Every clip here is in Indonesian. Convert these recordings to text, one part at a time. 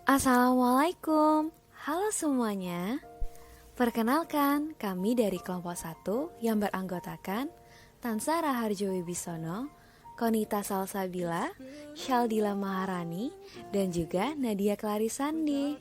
Assalamualaikum, halo semuanya. Perkenalkan, kami dari kelompok 1 yang beranggotakan Tansa Raharjo Wibisono, Konita Salsabila, Syaldila Maharani, dan juga Nadia Clarisandi.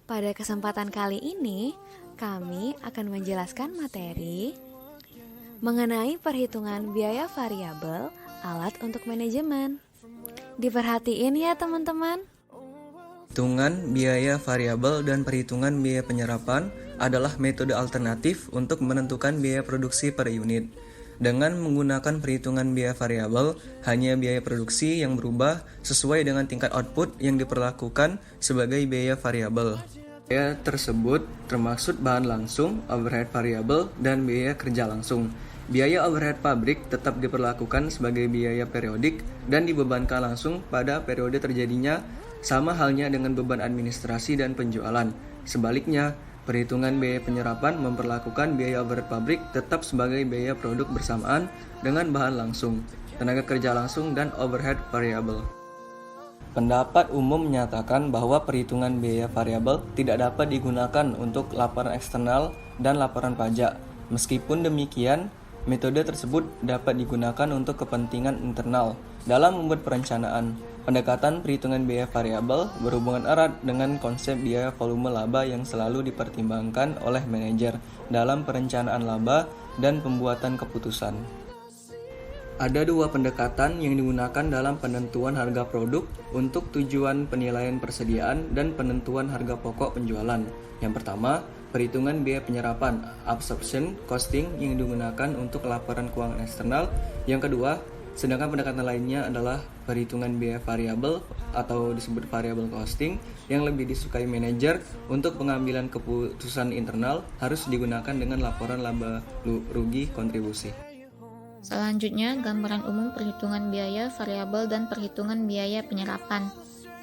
Pada kesempatan kali ini, kami akan menjelaskan materi mengenai perhitungan biaya variabel alat untuk manajemen. Diperhatiin ya teman-teman. Perhitungan biaya variabel dan perhitungan biaya penyerapan adalah metode alternatif untuk menentukan biaya produksi per unit. Dengan menggunakan perhitungan biaya variabel, hanya biaya produksi yang berubah sesuai dengan tingkat output yang diperlakukan sebagai biaya variabel. Biaya tersebut termaksud bahan langsung, overhead variabel, dan biaya kerja langsung. Biaya overhead pabrik tetap diperlakukan sebagai biaya periodik dan dibebankan langsung pada periode terjadinya, sama halnya dengan beban administrasi dan penjualan. Sebaliknya, perhitungan biaya penyerapan memperlakukan biaya overhead pabrik tetap sebagai biaya produk bersamaan dengan bahan langsung, tenaga kerja langsung, dan overhead variabel. Pendapat umum menyatakan bahwa perhitungan biaya variabel tidak dapat digunakan untuk laporan eksternal dan laporan pajak. Meskipun demikian, metode tersebut dapat digunakan untuk kepentingan internal dalam membuat perencanaan. Pendekatan perhitungan biaya variabel berhubungan erat dengan konsep biaya volume laba yang selalu dipertimbangkan oleh manajer dalam perencanaan laba dan pembuatan keputusan. Ada dua pendekatan yang digunakan dalam penentuan harga produk untuk tujuan penilaian persediaan dan penentuan harga pokok penjualan. Yang pertama, perhitungan biaya penyerapan absorption costing yang digunakan untuk laporan keuangan eksternal. Yang kedua, sedangkan pendekatan lainnya adalah perhitungan biaya variabel atau disebut variable costing yang lebih disukai manajer untuk pengambilan keputusan internal, harus digunakan dengan laporan laba rugi kontribusi. Selanjutnya, gambaran umum perhitungan biaya variabel dan perhitungan biaya penyerapan.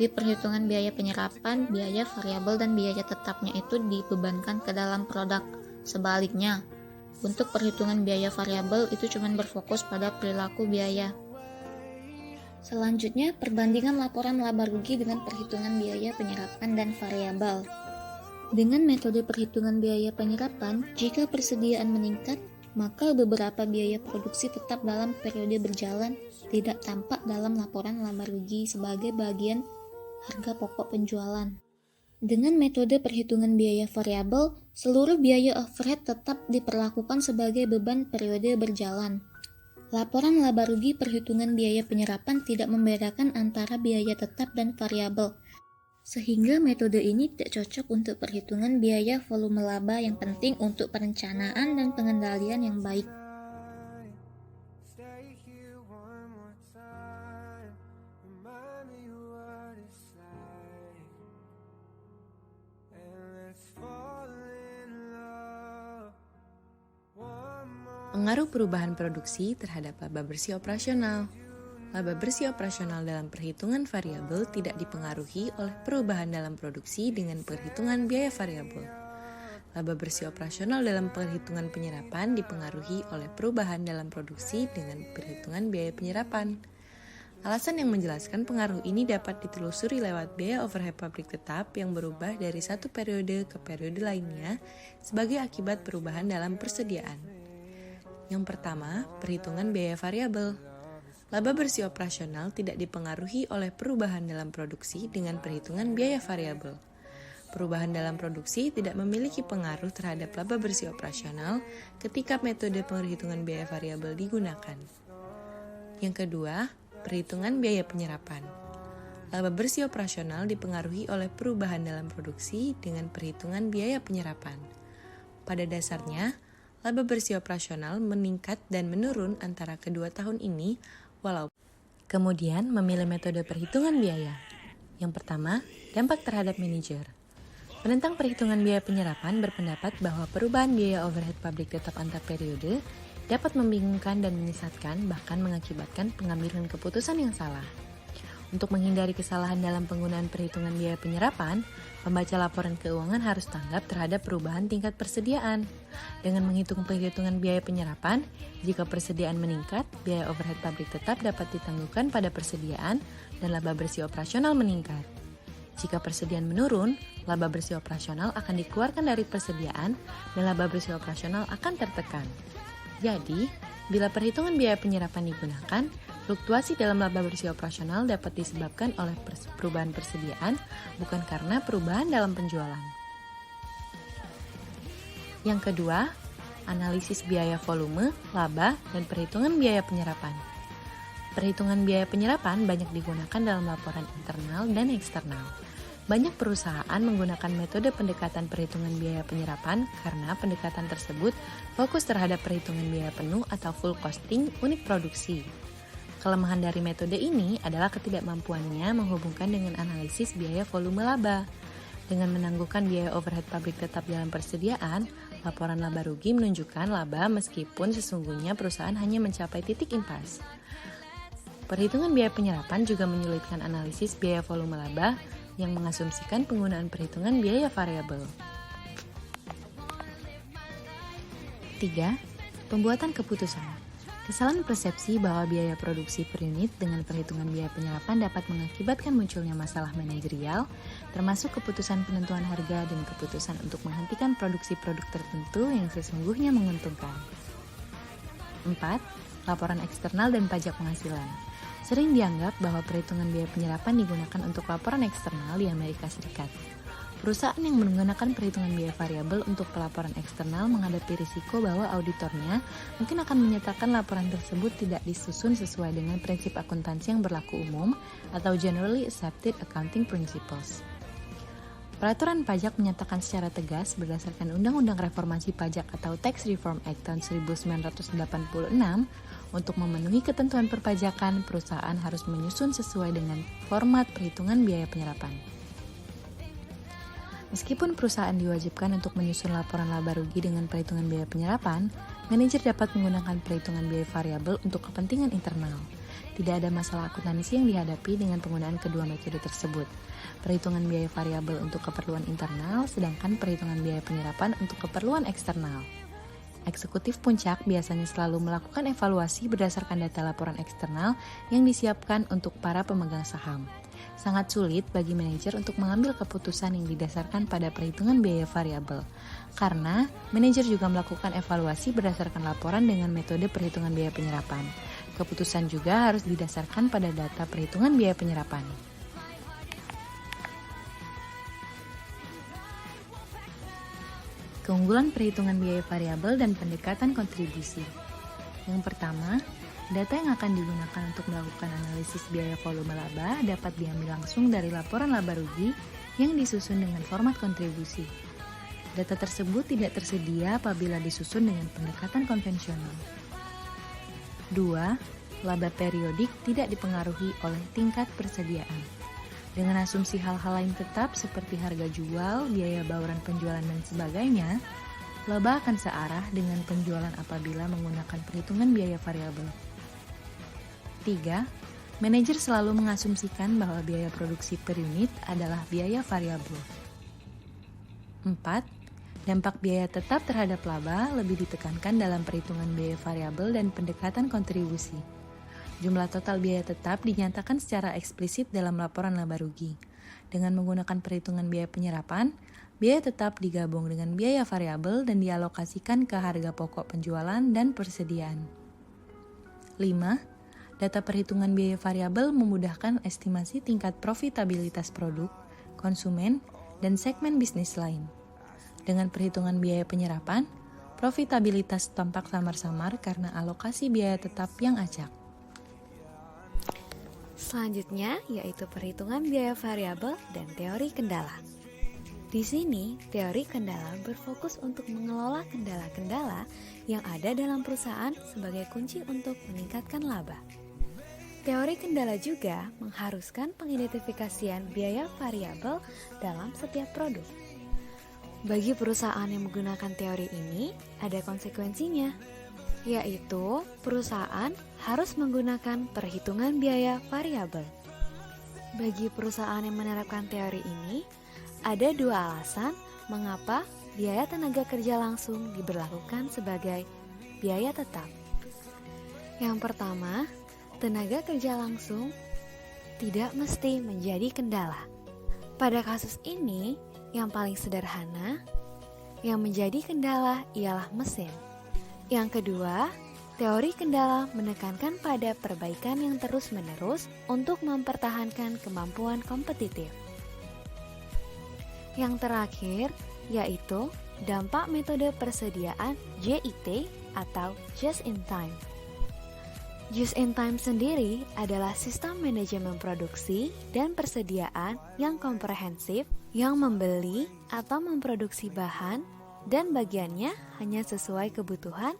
Di perhitungan biaya penyerapan, biaya variabel dan biaya tetapnya itu dibebankan ke dalam produk. Sebaliknya, untuk perhitungan biaya variabel itu cuma berfokus pada perilaku biaya. Selanjutnya, perbandingan laporan laba rugi dengan perhitungan biaya penyerapan dan variabel. Dengan metode perhitungan biaya penyerapan, jika persediaan meningkat, maka beberapa biaya produksi tetap dalam periode berjalan tidak tampak dalam laporan laba rugi sebagai bagian harga pokok penjualan. Dengan metode perhitungan biaya variabel, seluruh biaya overhead tetap diperlakukan sebagai beban periode berjalan. Laporan laba rugi perhitungan biaya penyerapan tidak membedakan antara biaya tetap dan variabel, sehingga metode ini tidak cocok untuk perhitungan biaya volume laba yang penting untuk perencanaan dan pengendalian yang baik. Pengaruh perubahan produksi terhadap laba bersih operasional. Laba bersih operasional dalam perhitungan variabel tidak dipengaruhi oleh perubahan dalam produksi dengan perhitungan biaya variabel. Laba bersih operasional dalam perhitungan penyerapan dipengaruhi oleh perubahan dalam produksi dengan perhitungan biaya penyerapan. Alasan yang menjelaskan pengaruh ini dapat ditelusuri lewat biaya overhead pabrik tetap yang berubah dari satu periode ke periode lainnya sebagai akibat perubahan dalam persediaan. Yang pertama, perhitungan biaya variabel. Laba bersih operasional tidak dipengaruhi oleh perubahan dalam produksi dengan perhitungan biaya variabel. Perubahan dalam produksi tidak memiliki pengaruh terhadap laba bersih operasional ketika metode perhitungan biaya variabel digunakan. Yang kedua, perhitungan biaya penyerapan. Laba bersih operasional dipengaruhi oleh perubahan dalam produksi dengan perhitungan biaya penyerapan. Pada dasarnya, laba bersih operasional meningkat dan menurun antara kedua tahun ini, kemudian memilih metode perhitungan biaya. Yang pertama, dampak terhadap manajer. Penentang perhitungan biaya penyerapan berpendapat bahwa perubahan biaya overhead pabrik tetap antar periode dapat membingungkan dan menyesatkan, bahkan mengakibatkan pengambilan keputusan yang salah. Untuk menghindari kesalahan dalam penggunaan perhitungan biaya penyerapan, pembaca laporan keuangan harus tanggap terhadap perubahan tingkat persediaan. Dengan menghitung perhitungan biaya penyerapan, jika persediaan meningkat, biaya overhead pabrik tetap dapat ditangguhkan pada persediaan dan laba bersih operasional meningkat. Jika persediaan menurun, laba bersih operasional akan dikeluarkan dari persediaan dan laba bersih operasional akan tertekan. Jadi, bila perhitungan biaya penyerapan digunakan, fluktuasi dalam laba bersih operasional dapat disebabkan oleh perubahan persediaan, bukan karena perubahan dalam penjualan. Yang kedua, analisis biaya volume, laba, dan perhitungan biaya penyerapan. Perhitungan biaya penyerapan banyak digunakan dalam laporan internal dan eksternal. Banyak perusahaan menggunakan metode pendekatan perhitungan biaya penyerapan karena pendekatan tersebut fokus terhadap perhitungan biaya penuh atau full costing unit produksi. Kelemahan dari metode ini adalah ketidakmampuannya menghubungkan dengan analisis biaya volume laba. Dengan menangguhkan biaya overhead pabrik tetap dalam persediaan, laporan laba rugi menunjukkan laba meskipun sesungguhnya perusahaan hanya mencapai titik impas. Perhitungan biaya penyerapan juga menyulitkan analisis biaya volume laba yang mengasumsikan penggunaan perhitungan biaya variabel. 3. Pembuatan keputusan. Kesalahan persepsi bahwa biaya produksi per unit dengan perhitungan biaya penyerapan dapat mengakibatkan munculnya masalah manajerial, termasuk keputusan penentuan harga dan keputusan untuk menghentikan produksi produk tertentu yang sesungguhnya menguntungkan. 4. Laporan eksternal dan pajak penghasilan. Sering dianggap bahwa perhitungan biaya penyerapan digunakan untuk laporan eksternal di Amerika Serikat. Perusahaan yang menggunakan perhitungan biaya variabel untuk pelaporan eksternal menghadapi risiko bahwa auditornya mungkin akan menyatakan laporan tersebut tidak disusun sesuai dengan prinsip akuntansi yang berlaku umum atau Generally Accepted Accounting Principles. Peraturan pajak menyatakan secara tegas berdasarkan Undang-Undang Reformasi Pajak atau Tax Reform Act tahun 1986, untuk memenuhi ketentuan perpajakan, perusahaan harus menyusun sesuai dengan format perhitungan biaya penyerapan. Meskipun perusahaan diwajibkan untuk menyusun laporan laba rugi dengan perhitungan biaya penyerapan, manajer dapat menggunakan perhitungan biaya variabel untuk kepentingan internal. Tidak ada masalah akuntansi yang dihadapi dengan penggunaan kedua metode tersebut. Perhitungan biaya variabel untuk keperluan internal, sedangkan perhitungan biaya penyerapan untuk keperluan eksternal. Eksekutif puncak biasanya selalu melakukan evaluasi berdasarkan data laporan eksternal yang disiapkan untuk para pemegang saham. Sangat sulit bagi manajer untuk mengambil keputusan yang didasarkan pada perhitungan biaya variabel, karena manajer juga melakukan evaluasi berdasarkan laporan dengan metode perhitungan biaya penyerapan. Keputusan juga harus didasarkan pada data perhitungan biaya penyerapan. Keunggulan perhitungan biaya variabel dan pendekatan kontribusi. Yang pertama, data yang akan digunakan untuk melakukan analisis biaya volume laba dapat diambil langsung dari laporan laba rugi yang disusun dengan format kontribusi. Data tersebut tidak tersedia apabila disusun dengan pendekatan konvensional. 2. Laba periodik tidak dipengaruhi oleh tingkat persediaan. Dengan asumsi hal-hal lain tetap seperti harga jual, biaya bauran penjualan dan sebagainya, laba akan searah dengan penjualan apabila menggunakan perhitungan biaya variabel. 3. Manajer selalu mengasumsikan bahwa biaya produksi per unit adalah biaya variabel. 4. Dampak biaya tetap terhadap laba lebih ditekankan dalam perhitungan biaya variabel dan pendekatan kontribusi. Jumlah total biaya tetap dinyatakan secara eksplisit dalam laporan laba rugi. Dengan menggunakan perhitungan biaya penyerapan, biaya tetap digabung dengan biaya variabel dan dialokasikan ke harga pokok penjualan dan persediaan. 5. Data perhitungan biaya variabel memudahkan estimasi tingkat profitabilitas produk, konsumen, dan segmen bisnis lain. Dengan perhitungan biaya penyerapan, profitabilitas tampak samar-samar karena alokasi biaya tetap yang acak. Selanjutnya yaitu perhitungan biaya variabel dan teori kendala. Di sini, teori kendala berfokus untuk mengelola kendala-kendala yang ada dalam perusahaan sebagai kunci untuk meningkatkan laba. Teori kendala juga mengharuskan pengidentifikasian biaya variabel dalam setiap produk. Bagi perusahaan yang menggunakan teori ini, ada konsekuensinya, yaitu perusahaan harus menggunakan perhitungan biaya variabel. Bagi perusahaan yang menerapkan teori ini, ada dua alasan mengapa biaya tenaga kerja langsung diberlakukan sebagai biaya tetap. Yang pertama, tenaga kerja langsung tidak mesti menjadi kendala. Pada kasus ini, yang paling sederhana, yang menjadi kendala ialah mesin. Yang kedua, teori kendala menekankan pada perbaikan yang terus-menerus untuk mempertahankan kemampuan kompetitif. Yang terakhir, yaitu dampak metode persediaan JIT atau Just in Time. Just in Time sendiri adalah sistem manajemen produksi dan persediaan yang komprehensif yang membeli atau memproduksi bahan dan bagiannya hanya sesuai kebutuhan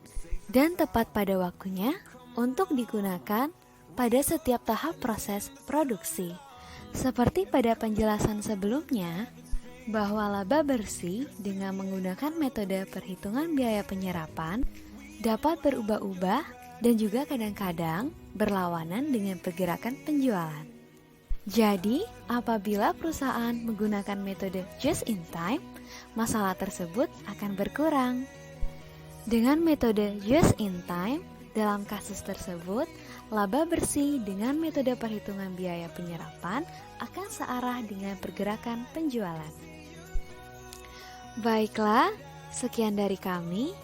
dan tepat pada waktunya untuk digunakan pada setiap tahap proses produksi. Seperti pada penjelasan sebelumnya, bahwa laba bersih dengan menggunakan metode perhitungan biaya penyerapan dapat berubah-ubah dan juga kadang-kadang berlawanan dengan pergerakan penjualan. Jadi, apabila perusahaan menggunakan metode just in time, masalah tersebut akan berkurang. Dengan metode just in time, dalam kasus tersebut, laba bersih dengan metode perhitungan biaya penyerapan akan searah dengan pergerakan penjualan. Baiklah, sekian dari kami,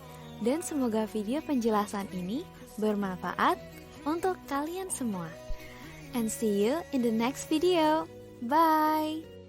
dan semoga video penjelasan ini bermanfaat untuk kalian semua. And see you in the next video. Bye!